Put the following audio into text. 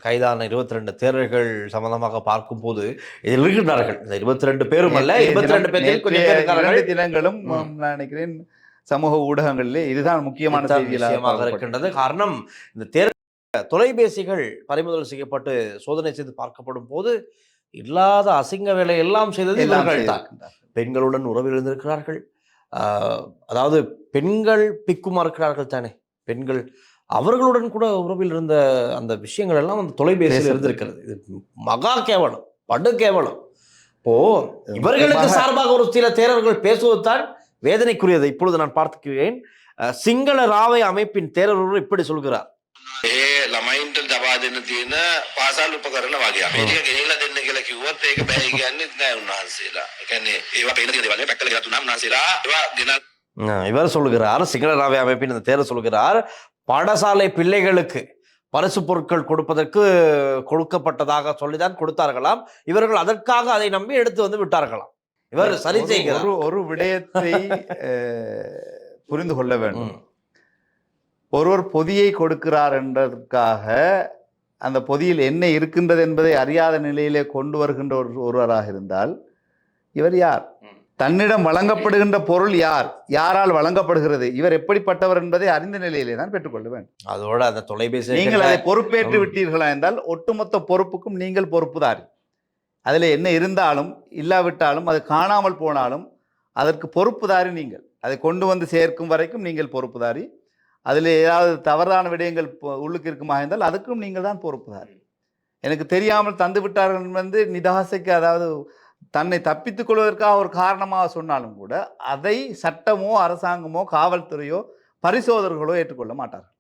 கைதான 22 தேரர்கள் சம்பந்தமாக பார்க்கும்போது இதில் இருக்கின்றார்கள். இந்த 22 பேரும் அல்ல, 22 பேரில் கொஞ்சம் பேர் இருக்கார்கள். 2 தினங்களும் நான் நினைக்கிறேன் சமூக ஊடகங்களிலே இதுதான் முக்கியமான விஷயமாக இருக்கின்றது. காரணம், இந்த தொலைபேசிகள் பறிமுதல் செய்யப்பட்டு சோதனை செய்து பார்க்கப்படும் போது இல்லாத அசிங்க வேலை எல்லாம் செய்தது இவர்கள் தான். பெண்களுடன் உறவில் இருந்திருக்கிறார்கள். அதாவது பெண்கள் பிக்குமா இருக்கிறார்கள் தானே, பெண்கள் அவர்களுடன் கூட உறவில் இருந்த அந்த விஷயங்கள் எல்லாம் அந்த தொலைபேசியில் இருந்திருக்கிறது. இது மகா கேவலம், படு கேவலம். இப்போ இவர்களுக்கு சார்பாக ஒரு சில தேரர்கள் பேசுவதுதான் வேதனைக்குரியது. இப்பொழுது நான் பார்த்துக்கிறேன், சிங்கள ராவை அமைப்பின் தேரர் இப்படி சொல்கிறார். ළමයින්ට දවා දෙන්න තියෙන පාසල් උපකරණ වගේ. මේක ගෙනිලා දෙන්න කියලා කිව්වොත් ඒක බෑ කියන්නේ නැහැ උන්වහන්සේලා. ඒ කියන්නේ ඒවා පේන තියෙන දේවල් පැක්කල ගෙනත් උනා උන්වහන්සේලා ඒවා ගෙනල් இவர் சொல்லுகிறார், சிங்கள ராவை அமைப்பின் இந்த தேரர் சொல்கிறார், பாடசாலை பிள்ளைகளுக்கு பரிசு பொருட்கள் கொடுப்பதற்கு கொடுக்கப்பட்டதாக சொல்லிதான் கொடுத்தார்களாம். இவர்கள் அதற்காக அதை நம்பி எடுத்து வந்து விட்டார்களாம். இவர் சரி செய்கிறார். ஒரு விடயத்தை புரிந்து கொள்ள வேண்டும். ஒருவர் பொதியை கொடுக்கிறார் என்றதற்காக அந்த பொதியில் என்ன இருக்கின்றது என்பதை அறியாத நிலையிலே கொண்டு வருகின்ற ஒருவராக இருந்தால் இவர் யார்? தன்னிடம் வழங்கப்படுகின்ற பொருள் யாரால் வழங்கப்படுகிறது, இவர் எப்படிப்பட்டவர் என்பதை அறிந்த நிலையிலே தான் பெற்றுக்கொள்ள வேண்டும். அதோட அந்த தொலைபேசி நீங்கள் அதை பொறுப்பேற்று விட்டீர்களா என்றால் ஒட்டுமொத்த பொறுப்புக்கும் நீங்கள் பொறுப்புதாரி. அதில் என்ன இருந்தாலும் இல்லாவிட்டாலும் அது காணாமல் போனாலும் அதற்கு பொறுப்புதாரி நீங்கள். அதை கொண்டு வந்து சேர்க்கும் வரைக்கும் நீங்கள் பொறுப்புதாரி. அதில் ஏதாவது தவறான விடயங்கள் உள்ளுக்கு இருக்குமா இருந்தால் அதுக்கும் நீங்கள் தான் பொறுப்புதாரி. எனக்கு தெரியாமல் தந்து விட்டார்கள் வந்து நிதாசைக்கு, அதாவது தன்னை தப்பித்துக் கொள்வதற்காக ஒரு காரணமாக சொன்னாலும் கூட அதை சட்டமோ அரசாங்கமோ காவல்துறையோ பரிசோதகர்களோ ஏற்றுக்கொள்ள மாட்டார்கள்.